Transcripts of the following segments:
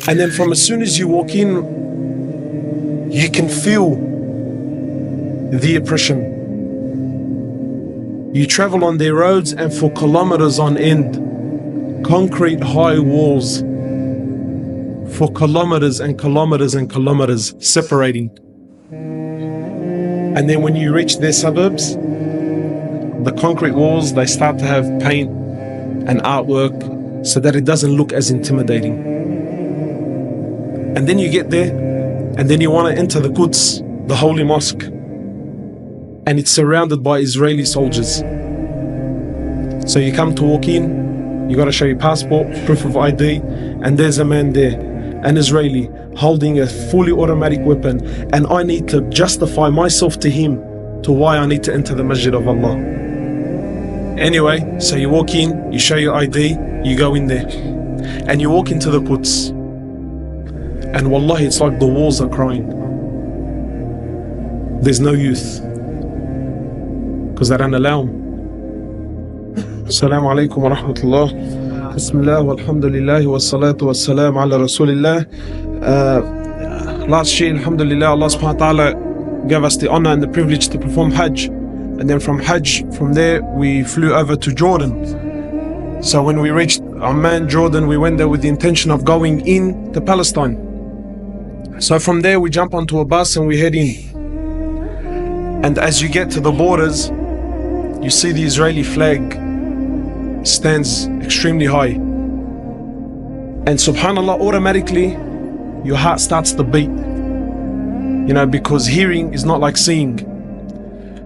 And then from as soon as you walk in, you can feel the oppression. You travel on their roads and for kilometers on end, concrete high walls for kilometers and kilometers and kilometers separating. And then when you reach their suburbs, the concrete walls, they start to have paint and artwork so that it doesn't look as intimidating. And then you get there, and then you want to enter the Quds, the holy mosque, and it's surrounded by Israeli soldiers. So you come to walk in, you got to show your passport, proof of ID, and there's a man there, an Israeli, holding a fully automatic weapon, and I need to justify myself to him to why I need to enter the Masjid of Allah. Anyway, so you walk in, you show your ID, you go in there, and you walk into the Quds, and wallahi, it's like the walls are crying. There's no youth, because they don't allow them. Assalamu alaikum wa rahmatullah. Bismillah walhamdulillah wa salatu wa salam ala rasulillah. Last year, alhamdulillah, Allah subhanahu wa ta'ala gave us the honor and the privilege to perform Hajj. And then from Hajj, from there, we flew over to Jordan. So when we reached Amman, Jordan, we went there with the intention of going in to Palestine. So from there, we jump onto a bus and we head in. And as you get to the borders, you see the Israeli flag stands extremely high. And subhanAllah, automatically, your heart starts to beat. You know, because hearing is not like seeing.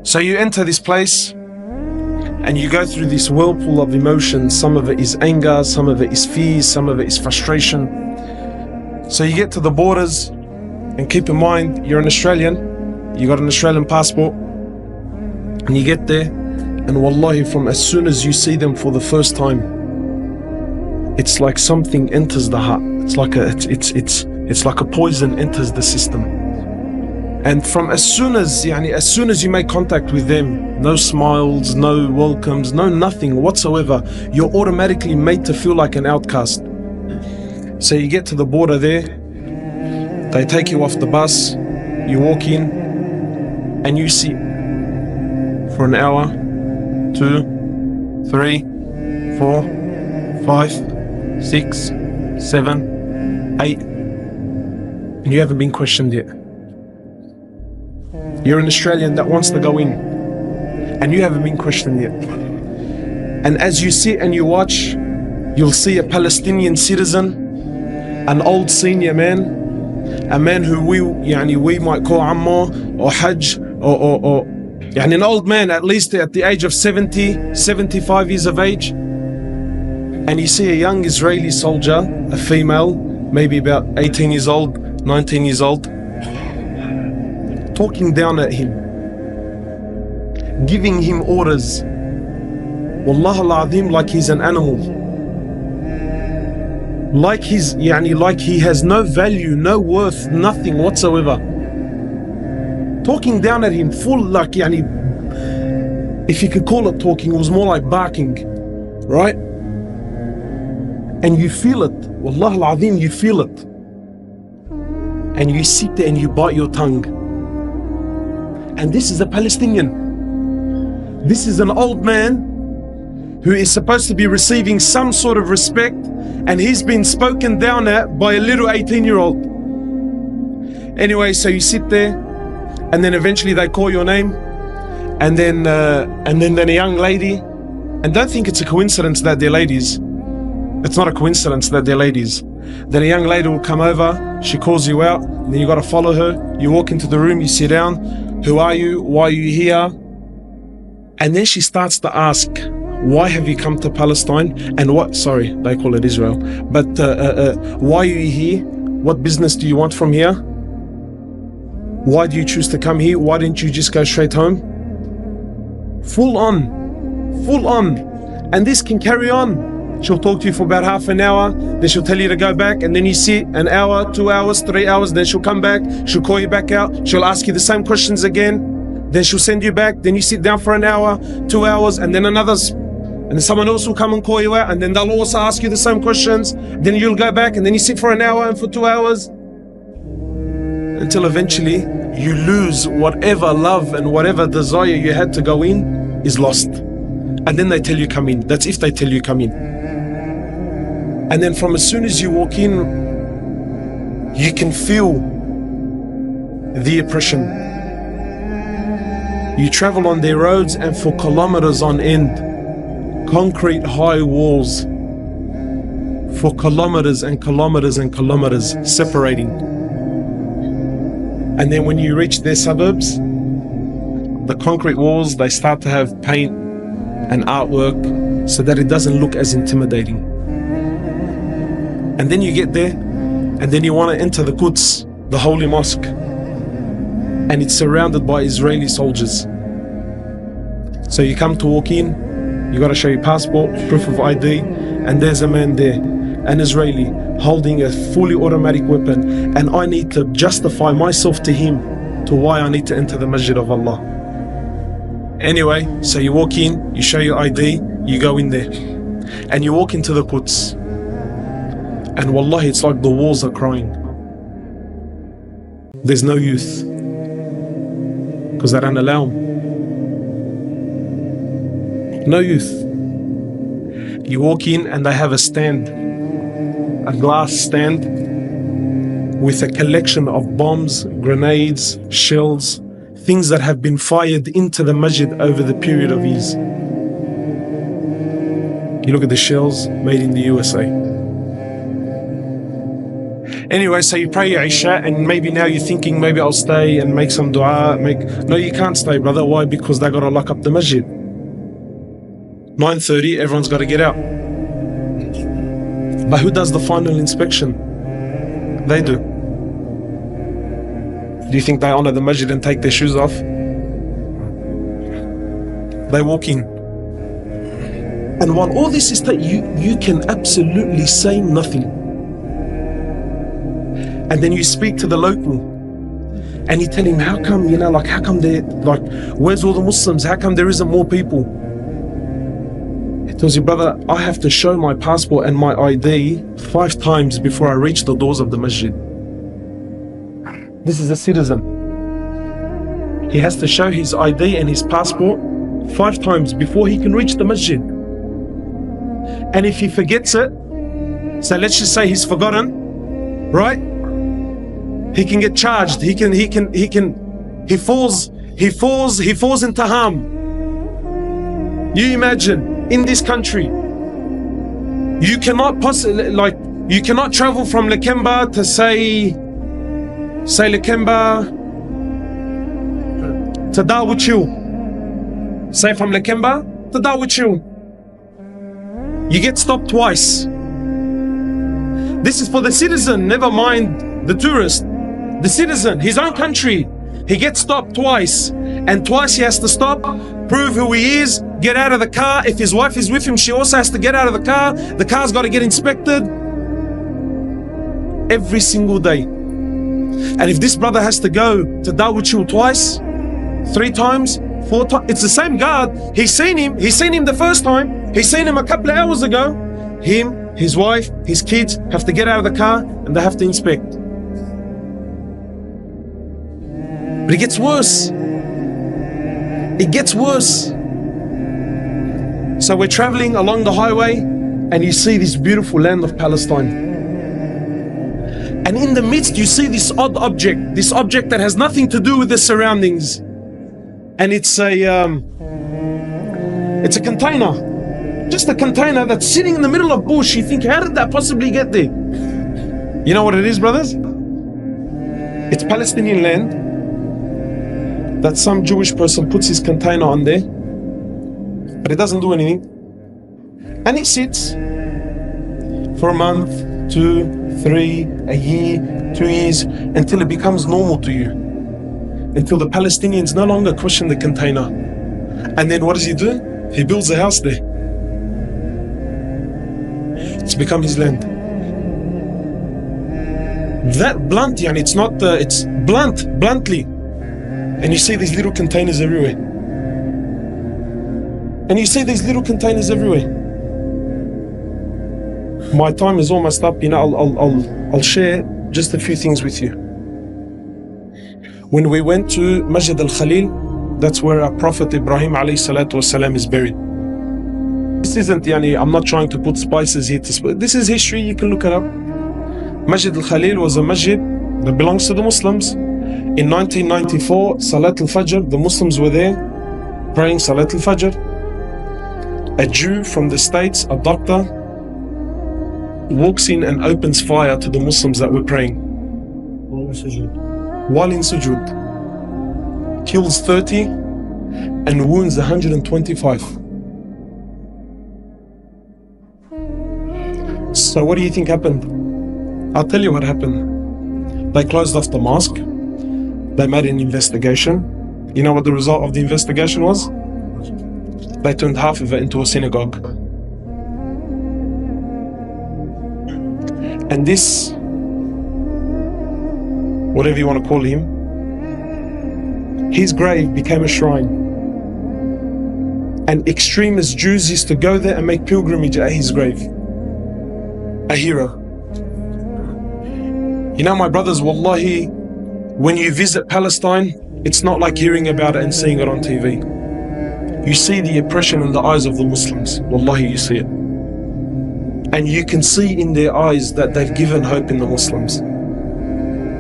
So you enter this place and you go through this whirlpool of emotions. Some of it is anger, some of it is fear, some of it is frustration. So you get to the borders, and keep in mind, you're an Australian, you got an Australian passport, and you get there, and wallahi, from as soon as you see them for the first time, it's like something enters the heart. It's like a poison enters the system. And from as soon as you make contact with them, no smiles, no welcomes, no nothing whatsoever, you're automatically made to feel like an outcast. So you get to the border there, they take you off the bus, you walk in, and you see for an hour, 2, 3, 4, 5, 6, 7, 8, and you haven't been questioned yet. You're an Australian that wants to go in, and you haven't been questioned yet. And as you sit and you watch, you'll see a Palestinian citizen, an old senior man, a man who we might call Ammar or Hajj, or an old man, at least at the age of 70, 75 years of age. And you see a young Israeli soldier, a female, maybe about 18 years old, 19 years old, talking down at him, giving him orders, Wallah al-Azim, like he's an animal, like he has no value, no worth, nothing whatsoever. Talking down at him, full if you could call it talking, it was more like barking, right? And you feel it, Wallah al-Azim, you feel it. And you sit there and you bite your tongue. And this is a Palestinian. This is an old man who is supposed to be receiving some sort of respect, and he's been spoken down at by a little 18-year-old. Anyway, so you sit there, and then eventually they call your name, and then a young lady, and don't think it's a coincidence that they're ladies. It's not a coincidence that they're ladies. Then a young lady will come over, she calls you out, and then you got to follow her. You walk into the room, you sit down. Who are you? Why are you here? And then she starts to ask, why have you come to Palestine? And they call it Israel. But why are you here? What business do you want from here? Why do you choose to come here? Why didn't you just go straight home? Full on. And this can carry on. She'll talk to you for about half an hour, then she'll tell you to go back, and then you sit an hour, 2 hours, 3 hours, then she'll come back, she'll call you back out, she'll ask you the same questions again, then she'll send you back, then you sit down for an hour, 2 hours, and then another and then someone else will come and call you out, and then they'll also ask you the same questions. Then you'll go back, and then you sit for an hour and for 2 hours, until eventually you lose whatever love and whatever desire you had to go in is lost. And then they tell you come in. That's if they tell you come in. And then from as soon as you walk in, you can feel the oppression. You travel on their roads, and for kilometers on end, concrete high walls for kilometers and kilometers and kilometers separating. And then when you reach their suburbs, the concrete walls, they start to have paint and artwork so that it doesn't look as intimidating. And then you get there, and then you want to enter the Quds, the holy mosque, and it's surrounded by Israeli soldiers. So you come to walk in, you got to show your passport, proof of ID, and there's a man there, an Israeli, holding a fully automatic weapon, and I need to justify myself to him to why I need to enter the Masjid of Allah. Anyway, so you walk in, you show your ID, you go in there, and you walk into the Quds, and wallahi, it's like the walls are crying. There's no youth, because they don't allow them. No youth. You walk in, and they have a stand, a glass stand with a collection of bombs, grenades, shells, things that have been fired into the masjid over the period of years. You look at the shells made in the USA. Anyway, so you pray your Isha, and maybe now you're thinking, maybe I'll stay and make some dua. No, you can't stay, brother. Why? Because they got to lock up the masjid. 9:30, everyone's got to get out. But who does the final inspection? They do. Do you think they honor the masjid and take their shoes off? They walk in. And while all this is you can absolutely say nothing. And then you speak to the local, and you tell him, how come, how come where's all the Muslims? How come there isn't more people? He tells you, brother, I have to show my passport and my ID 5 times before I reach the doors of the masjid. This is a citizen. He has to show his ID and his passport 5 times before he can reach the masjid. And if he forgets it, so let's just say he's forgotten, right? He can get charged. He falls into harm. You imagine, in this country, you cannot you cannot travel from Lakemba to say Lakemba to Darwachil. Say from Lakemba to Darwachil. You get stopped twice. This is for the citizen, never mind the tourist. The citizen, his own country, he gets stopped twice, and twice he has to stop, prove who he is, get out of the car. If his wife is with him, she also has to get out of the car. The car's got to get inspected every single day. And if this brother has to go to Darwachil twice, 3 times, 4 times, it's the same guard. He's seen him the first time, he's seen him a couple of hours ago. Him, his wife, his kids have to get out of the car, and they have to inspect. But it gets worse. It gets worse. So we're traveling along the highway, and you see this beautiful land of Palestine. And in the midst, you see this odd object, this object that has nothing to do with the surroundings. And it's a container. Just a container that's sitting in the middle of bush. You think, how did that possibly get there? You know what it is, brothers? It's Palestinian land that some Jewish person puts his container on there, but it doesn't do anything. And it sits for a month, 2, 3, a year, 2 years, until it becomes normal to you. Until the Palestinians no longer question the container. And then what does he do? He builds a house there. It's become his land. That blunt, it's not, it's bluntly. And you see these little containers everywhere. And you see these little containers everywhere. My time is almost up. I'll share just a few things with you. When we went to Masjid al-Khalil, that's where our Prophet Ibrahim alayhi salatu wasalam is buried. This isn't, I'm not trying to put spices here. This is history, you can look it up. Masjid al-Khalil was a masjid that belongs to the Muslims. In 1994, Salat al-Fajr, the Muslims were there praying Salat al-Fajr. A Jew from the States, a doctor, walks in and opens fire to the Muslims that were praying. While in sujood. Kills 30 and wounds 125. So what do you think happened? I'll tell you what happened. They closed off the mosque. They made an investigation. You know what the result of the investigation was? They turned half of it into a synagogue. And this, whatever you want to call him, his grave became a shrine. And extremist Jews used to go there and make pilgrimage at his grave. A hero. You know, my brothers, wallahi, when you visit Palestine, it's not like hearing about it and seeing it on TV. You see the oppression in the eyes of the Muslims. Wallahi, you see it. And you can see in their eyes that they've given hope in the Muslims.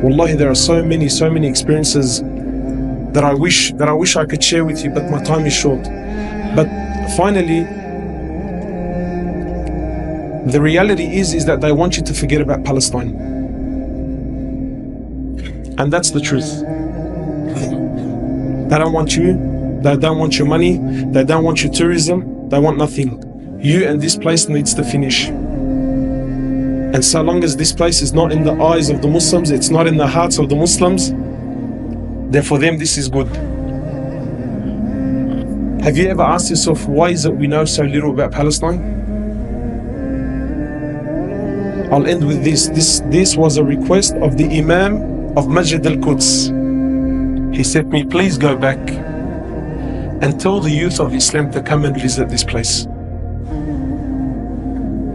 Wallahi, there are so many experiences that I wish I could share with you, but my time is short. But finally, the reality is that they want you to forget about Palestine. And that's the truth. They don't want you, they don't want your money, they don't want your tourism, they want nothing. You and this place needs to finish. And so long as this place is not in the eyes of the Muslims, it's not in the hearts of the Muslims, then for them this is good. Have you ever asked yourself, why is it we know so little about Palestine? I'll end with this. This was a request of the Imam of Masjid al-Quds. He said to me, please go back and tell the youth of Islam to come and visit this place.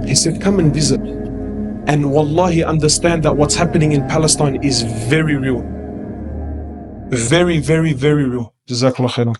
He said, come and visit. And wallahi, understand that what's happening in Palestine is very real. Very, very, very real. Jazakallah khairan.